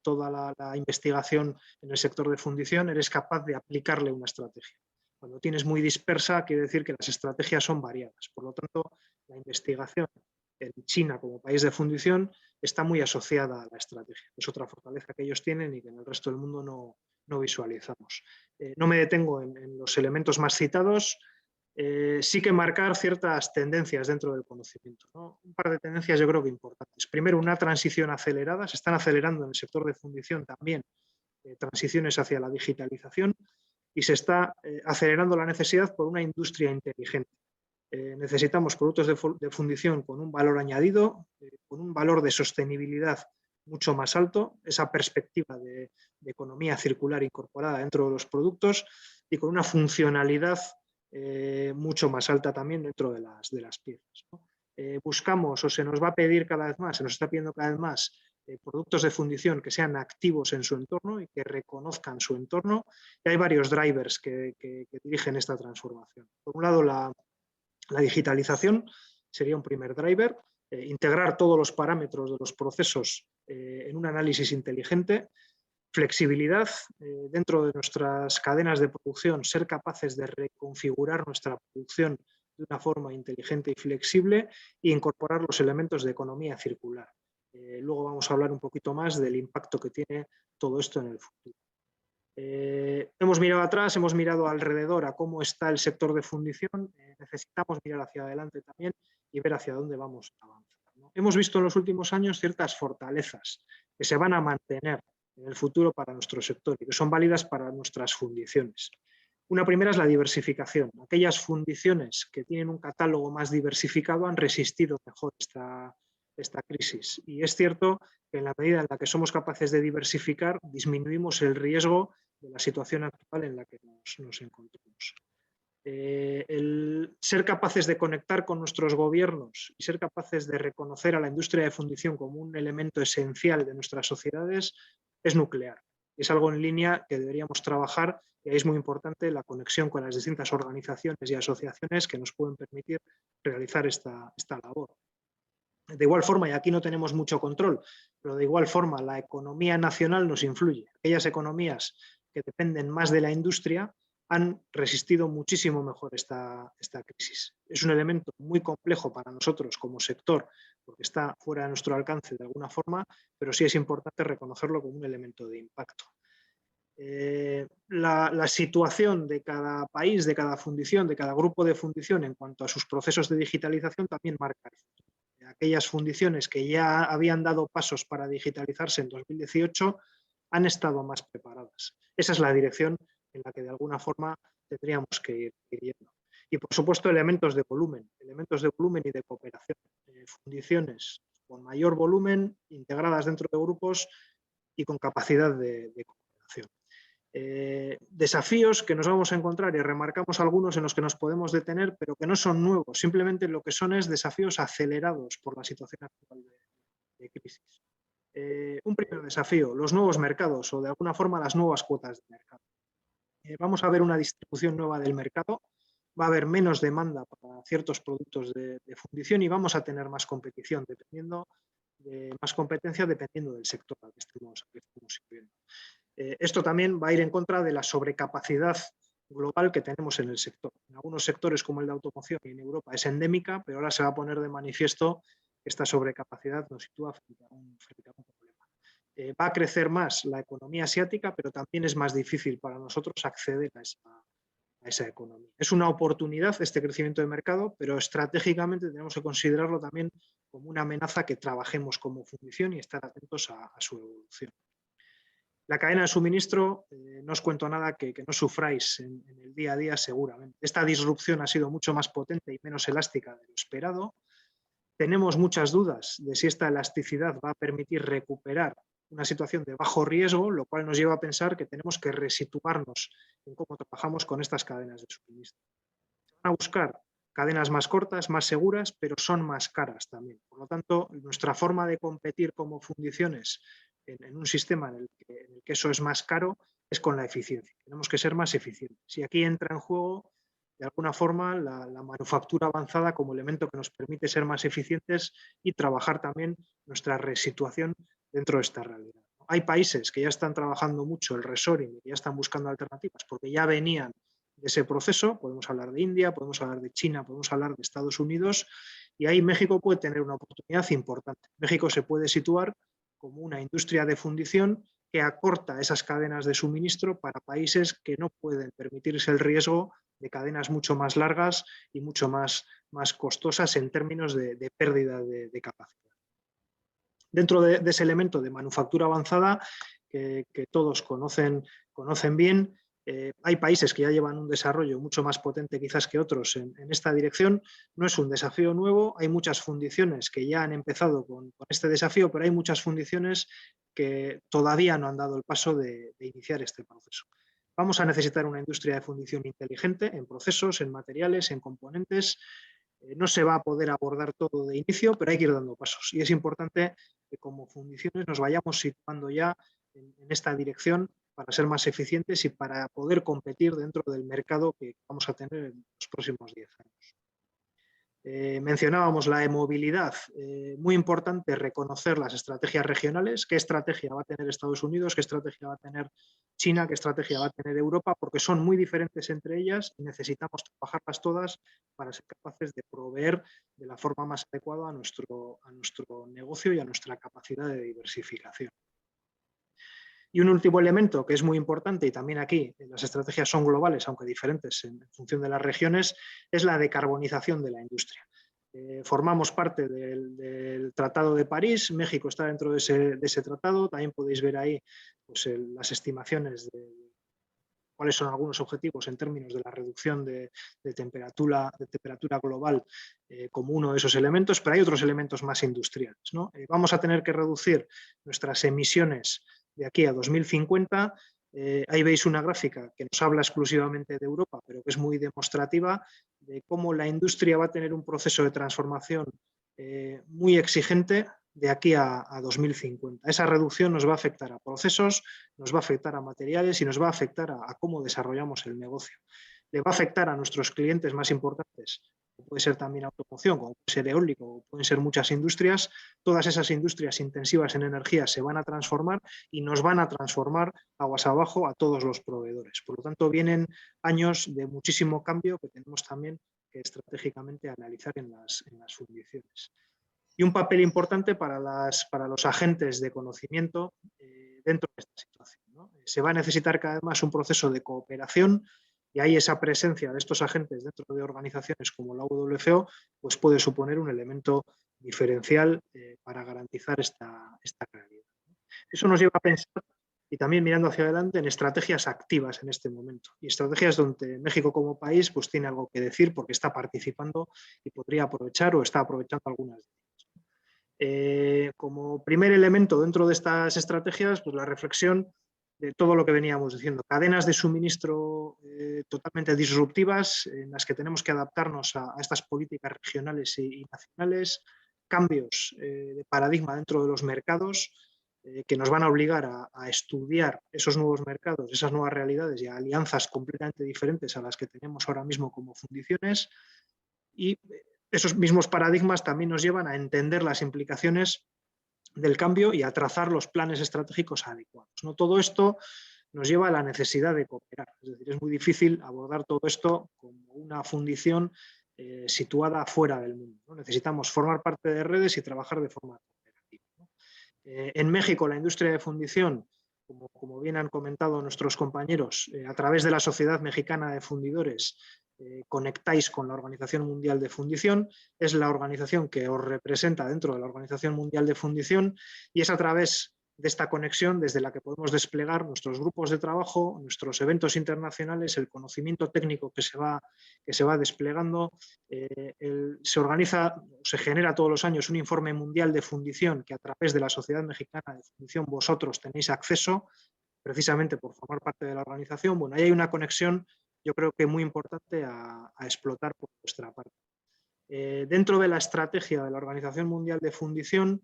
toda la investigación en el sector de fundición, eres capaz de aplicarle una estrategia. Cuando tienes muy dispersa, quiere decir que las estrategias son variadas. Por lo tanto, la investigación en China como país de fundición está muy asociada a la estrategia. Es otra fortaleza que ellos tienen y que en el resto del mundo no visualizamos. No me detengo en los elementos más citados. Sí que marcar ciertas tendencias dentro del conocimiento, ¿no? Un par de tendencias yo creo que importantes. Primero, una transición acelerada. Se están acelerando en el sector de fundición también transiciones hacia la digitalización y se está acelerando la necesidad por una industria inteligente. Necesitamos productos de fundición con un valor añadido, con un valor de sostenibilidad mucho más alto, esa perspectiva de economía circular incorporada dentro de los productos y con una funcionalidad mucho más alta también dentro de las piezas, ¿no? Buscamos o se nos va a pedir cada vez más, se nos está pidiendo cada vez más productos de fundición que sean activos en su entorno y que reconozcan su entorno. Y hay varios drivers que dirigen esta transformación. Por un lado, la digitalización sería un primer driver, integrar todos los parámetros de los procesos en un análisis inteligente, flexibilidad dentro de nuestras cadenas de producción, ser capaces de reconfigurar nuestra producción de una forma inteligente y flexible e incorporar los elementos de economía circular. Luego vamos a hablar un poquito más del impacto que tiene todo esto en el futuro. Hemos mirado atrás, hemos mirado alrededor a cómo está el sector de fundición, necesitamos mirar hacia adelante también y ver hacia dónde vamos a avanzar, ¿no? Hemos visto en los últimos años ciertas fortalezas que se van a mantener en el futuro para nuestro sector y que son válidas para nuestras fundiciones. Una primera es la diversificación. Aquellas fundiciones que tienen un catálogo más diversificado han resistido mejor esta crisis. Y es cierto que en la medida en la que somos capaces de diversificar, disminuimos el riesgo de la situación actual en la que nos encontramos. El ser capaces de conectar con nuestros gobiernos y ser capaces de reconocer a la industria de fundición como un elemento esencial de nuestras sociedades es nuclear. Es algo en línea que deberíamos trabajar y ahí es muy importante la conexión con las distintas organizaciones y asociaciones que nos pueden permitir realizar esta labor. De igual forma, y aquí no tenemos mucho control, pero de igual forma la economía nacional nos influye. Aquellas economías que dependen más de la industria han resistido muchísimo mejor esta crisis. Es un elemento muy complejo para nosotros como sector, porque está fuera de nuestro alcance de alguna forma, pero sí es importante reconocerlo como un elemento de impacto. La situación de cada país, de cada fundición, de cada grupo de fundición en cuanto a sus procesos de digitalización también marca el futuro. Aquellas fundiciones que ya habían dado pasos para digitalizarse en 2018 han estado más preparadas. Esa es la dirección en la que de alguna forma tendríamos que ir yendo. Y por supuesto elementos de volumen y de cooperación. Fundiciones con mayor volumen, integradas dentro de grupos y con capacidad de cooperación. Desafíos que nos vamos a encontrar y remarcamos algunos en los que nos podemos detener, pero que no son nuevos, simplemente lo que son es desafíos acelerados por la situación actual de crisis. Un primer desafío, los nuevos mercados o de alguna forma las nuevas cuotas de mercado. Vamos a ver una distribución nueva del mercado, va a haber menos demanda para ciertos productos de fundición y vamos a tener más competición, más competencia dependiendo del sector al que estemos sirviendo. Esto también va a ir en contra de la sobrecapacidad global que tenemos en el sector. En algunos sectores como el de automoción y en Europa es endémica, pero ahora se va a poner de manifiesto que esta sobrecapacidad nos sitúa frente a un problema. Va a crecer más la economía asiática, pero también es más difícil para nosotros acceder a esa economía. Es una oportunidad este crecimiento de mercado, pero estratégicamente tenemos que considerarlo también como una amenaza que trabajemos como fundición y estar atentos a su evolución. La cadena de suministro, no os cuento nada que no sufráis en el día a día seguramente. Esta disrupción ha sido mucho más potente y menos elástica de lo esperado. Tenemos muchas dudas de si esta elasticidad va a permitir recuperar una situación de bajo riesgo, lo cual nos lleva a pensar que tenemos que resituarnos en cómo trabajamos con estas cadenas de suministro. Se van a buscar cadenas más cortas, más seguras, pero son más caras también. Por lo tanto, nuestra forma de competir como fundiciones en un sistema en el que eso es más caro es con la eficiencia. Tenemos que ser más eficientes. Y aquí entra en juego, de alguna forma, la manufactura avanzada como elemento que nos permite ser más eficientes y trabajar también nuestra resituación dentro de esta realidad. Hay países que ya están trabajando mucho el reshoring y ya están buscando alternativas porque ya venían de ese proceso. Podemos hablar de India, podemos hablar de China, podemos hablar de Estados Unidos Y ahí México puede tener una oportunidad importante. México se puede situar como una industria de fundición que acorta esas cadenas de suministro para países que no pueden permitirse el riesgo de cadenas mucho más largas y mucho más costosas en términos de pérdida de capacidad. Dentro de ese elemento de manufactura avanzada, que todos conocen bien, hay países que ya llevan un desarrollo mucho más potente quizás que otros en esta dirección. No es un desafío nuevo, hay muchas fundiciones que ya han empezado con este desafío, pero hay muchas fundiciones que todavía no han dado el paso de iniciar este proceso. Vamos a necesitar una industria de fundición inteligente en procesos, en materiales, en componentes. No se va a poder abordar todo de inicio, pero hay que ir dando pasos. Y es importante que como fundiciones nos vayamos situando ya en esta dirección para ser más eficientes y para poder competir dentro del mercado que vamos a tener en los próximos 10 años. Mencionábamos la e-movilidad. Muy importante reconocer las estrategias regionales, qué estrategia va a tener Estados Unidos, qué estrategia va a tener China, qué estrategia va a tener Europa, porque son muy diferentes entre ellas y necesitamos trabajarlas todas para ser capaces de proveer de la forma más adecuada a nuestro negocio y a nuestra capacidad de diversificación. Y un último elemento que es muy importante, y también aquí las estrategias son globales, aunque diferentes en función de las regiones, es la decarbonización de la industria. Formamos parte del Tratado de París, México está dentro de ese tratado, también podéis ver ahí pues, las estimaciones de cuáles son algunos objetivos en términos de la reducción de temperatura global como uno de esos elementos, pero hay otros elementos más industriales, ¿no? Vamos a tener que reducir nuestras emisiones de aquí a 2050. Ahí veis una gráfica que nos habla exclusivamente de Europa, pero que es muy demostrativa de cómo la industria va a tener un proceso de transformación muy exigente de aquí a 2050. Esa reducción nos va a afectar a procesos, nos va a afectar a materiales y nos va a afectar a cómo desarrollamos el negocio. Le va a afectar a nuestros clientes más importantes, como puede ser también automoción, como puede ser eólico, como pueden ser muchas industrias. Todas esas industrias intensivas en energía se van a transformar y nos van a transformar aguas abajo a todos los proveedores. Por lo tanto, vienen años de muchísimo cambio que tenemos también que estratégicamente analizar en las fundiciones. Y un papel importante para los agentes de conocimiento dentro de esta situación, ¿no? Se va a necesitar cada vez más un proceso de cooperación y ahí esa presencia de estos agentes dentro de organizaciones como la WFO pues puede suponer un elemento diferencial para garantizar esta realidad. Eso nos lleva a pensar, y también mirando hacia adelante, en estrategias activas en este momento. Y estrategias donde México como país pues tiene algo que decir porque está participando y podría aprovechar o está aprovechando algunas de ellas. Como primer elemento dentro de estas estrategias, pues la reflexión de todo lo que veníamos diciendo. Cadenas de suministro totalmente disruptivas en las que tenemos que adaptarnos a estas políticas regionales y nacionales, cambios de paradigma dentro de los mercados que nos van a obligar a estudiar esos nuevos mercados, esas nuevas realidades y a alianzas completamente diferentes a las que tenemos ahora mismo como fundiciones. Y esos mismos paradigmas también nos llevan a entender las implicaciones del cambio y a trazar los planes estratégicos adecuados, ¿no? Todo esto nos lleva a la necesidad de cooperar. Es decir, es muy difícil abordar todo esto como una fundición situada fuera del mundo, ¿no? Necesitamos formar parte de redes y trabajar de forma cooperativa, ¿no? En México, la industria de fundición, como bien han comentado nuestros compañeros, a través de la Sociedad Mexicana de Fundidores, conectáis con la Organización Mundial de Fundición, es la organización que os representa dentro de la Organización Mundial de Fundición y es a través de esta conexión desde la que podemos desplegar nuestros grupos de trabajo, nuestros eventos internacionales, el conocimiento técnico que se va desplegando. Se genera todos los años un informe mundial de fundición que a través de la Sociedad Mexicana de Fundición vosotros tenéis acceso precisamente por formar parte de la organización. Bueno, ahí hay una conexión yo creo que muy importante a explotar por vuestra parte. Dentro de la estrategia de la Organización Mundial de Fundición,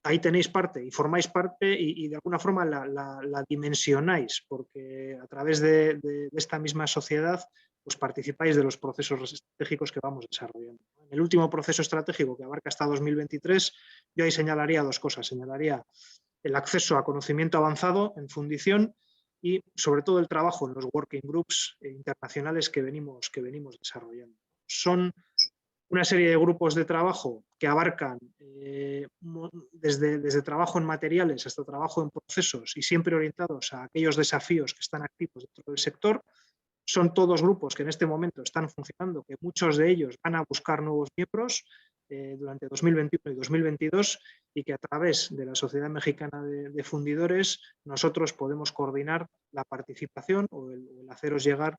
ahí tenéis parte y formáis parte y de alguna forma la dimensionáis, porque a través de esta misma sociedad pues participáis de los procesos estratégicos que vamos desarrollando. En el último proceso estratégico que abarca hasta 2023, yo ahí señalaría dos cosas. Señalaría el acceso a conocimiento avanzado en fundición y sobre todo el trabajo en los working groups internacionales que venimos desarrollando. Son una serie de grupos de trabajo que abarcan desde trabajo en materiales hasta trabajo en procesos y siempre orientados a aquellos desafíos que están activos dentro del sector. Son todos grupos que en este momento están funcionando, que muchos de ellos van a buscar nuevos miembros durante 2021 y 2022 y que a través de la Sociedad Mexicana de Fundidores nosotros podemos coordinar la participación o el haceros llegar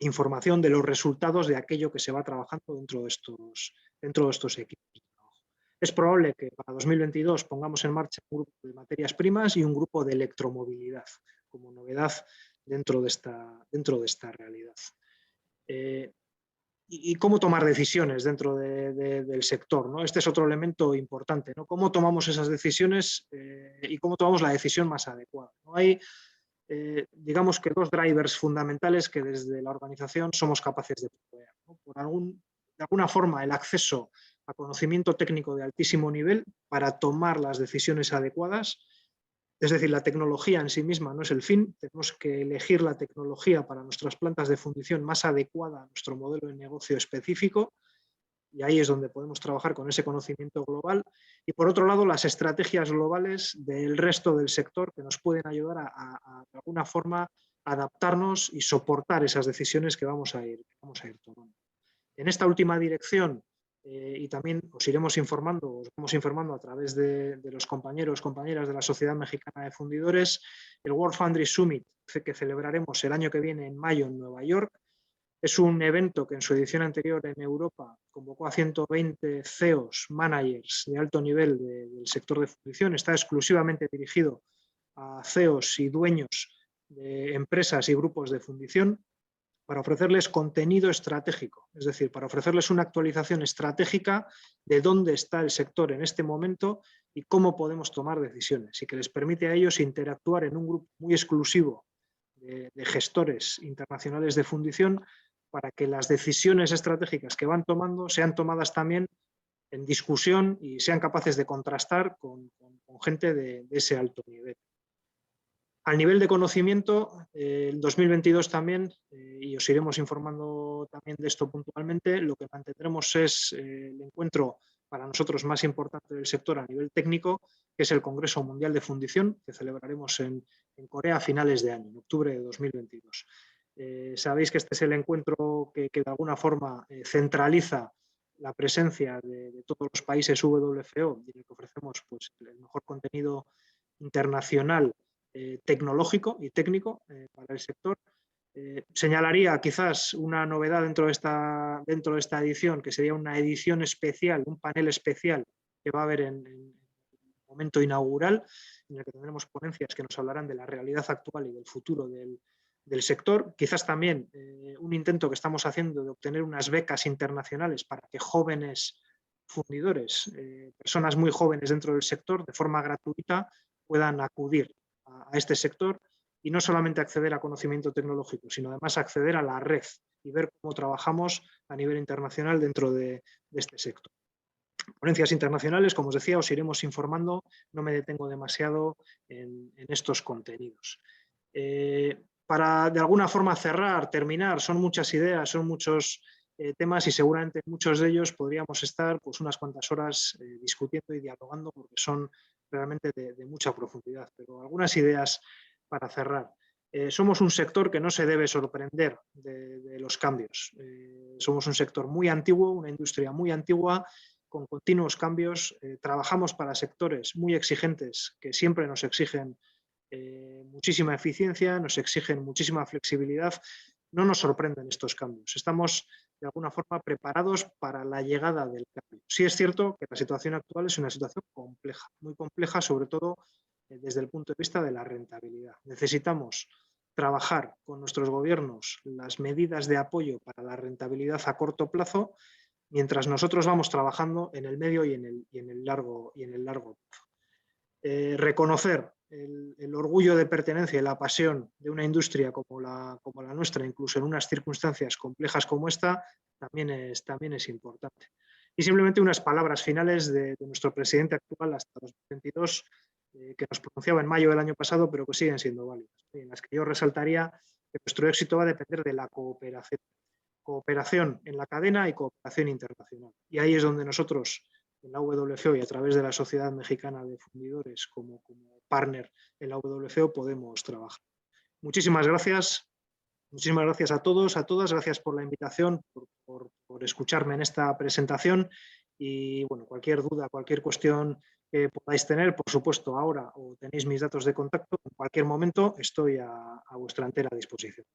información de los resultados de aquello que se va trabajando dentro de estos equipos de trabajo. Es probable que para 2022 pongamos en marcha un grupo de materias primas y un grupo de electromovilidad como novedad dentro de esta realidad. Y cómo tomar decisiones dentro del sector, ¿no? Este es otro elemento importante, ¿no? Cómo tomamos esas decisiones y cómo tomamos la decisión más adecuada, ¿no? Hay digamos que dos drivers fundamentales que desde la organización somos capaces de proveer, ¿no? De alguna forma el acceso a conocimiento técnico de altísimo nivel para tomar las decisiones adecuadas. Es decir, la tecnología en sí misma no es el fin, tenemos que elegir la tecnología para nuestras plantas de fundición más adecuada a nuestro modelo de negocio específico, y ahí es donde podemos trabajar con ese conocimiento global. Y por otro lado, las estrategias globales del resto del sector que nos pueden ayudar de alguna forma, adaptarnos y soportar esas decisiones que vamos a ir tomando. En esta última dirección, y también os vamos informando a través de los compañeras de la Sociedad Mexicana de Fundidores, el World Foundry Summit que celebraremos el año que viene en mayo en Nueva York. Es un evento que en su edición anterior en Europa convocó a 120 CEOs, managers de alto nivel del sector de fundición. Está exclusivamente dirigido a CEOs y dueños de empresas y grupos de fundición para ofrecerles contenido estratégico, es decir, para ofrecerles una actualización estratégica de dónde está el sector en este momento y cómo podemos tomar decisiones, y que les permite a ellos interactuar en un grupo muy exclusivo de gestores internacionales de fundición para que las decisiones estratégicas que van tomando sean tomadas también en discusión y sean capaces de contrastar con gente de ese alto nivel. Al nivel de conocimiento, en 2022 también, y os iremos informando también de esto puntualmente, lo que mantendremos es el encuentro para nosotros más importante del sector a nivel técnico, que es el Congreso Mundial de Fundición, que celebraremos en Corea a finales de año, en octubre de 2022. Sabéis que este es el encuentro que de alguna forma centraliza la presencia de todos los países WFO, y en el que ofrecemos pues, el mejor contenido internacional tecnológico y técnico para el sector. Señalaría quizás una novedad dentro de esta edición, que sería una edición especial, un panel especial que va a haber en el momento inaugural, en el que tendremos ponencias que nos hablarán de la realidad actual y del futuro del sector. Quizás también un intento que estamos haciendo de obtener unas becas internacionales para que jóvenes fundidores, personas muy jóvenes dentro del sector, de forma gratuita puedan acudir a este sector y no solamente acceder a conocimiento tecnológico, sino además acceder a la red y ver cómo trabajamos a nivel internacional dentro de este sector. Ponencias internacionales, como os decía, os iremos informando, no me detengo demasiado en estos contenidos. Para de alguna forma terminar, son muchas ideas, son muchos temas y seguramente muchos de ellos podríamos estar pues, unas cuantas horas discutiendo y dialogando porque son realmente de mucha profundidad, pero algunas ideas para cerrar. Somos un sector que no se debe sorprender de los cambios. Somos un sector muy antiguo, una industria muy antigua, con continuos cambios. Trabajamos para sectores muy exigentes que siempre nos exigen muchísima eficiencia, nos exigen muchísima flexibilidad. No nos sorprenden estos cambios. Estamos de alguna forma preparados para la llegada del cambio. Sí es cierto que la situación actual es una situación compleja, muy compleja, sobre todo desde el punto de vista de la rentabilidad. Necesitamos trabajar con nuestros gobiernos las medidas de apoyo para la rentabilidad a corto plazo, mientras nosotros vamos trabajando en el medio y en el largo plazo. Reconocer el orgullo de pertenencia y la pasión de una industria como la nuestra, incluso en unas circunstancias complejas como esta, también es importante. Y simplemente unas palabras finales de nuestro presidente actual hasta 2022, que nos pronunciaba en mayo del año pasado, pero que siguen siendo válidas, en las que yo resaltaría que nuestro éxito va a depender de la cooperación. cooperación en la cadena y cooperación internacional. Y ahí es donde nosotros, en la WFO y a través de la Sociedad Mexicana de Fundidores como partner en la WFO, podemos trabajar. Muchísimas gracias a todos, a todas. Gracias por la invitación, por escucharme en esta presentación. Y bueno, cualquier duda, cualquier cuestión que podáis tener, por supuesto, ahora o tenéis mis datos de contacto, en cualquier momento estoy a vuestra entera disposición.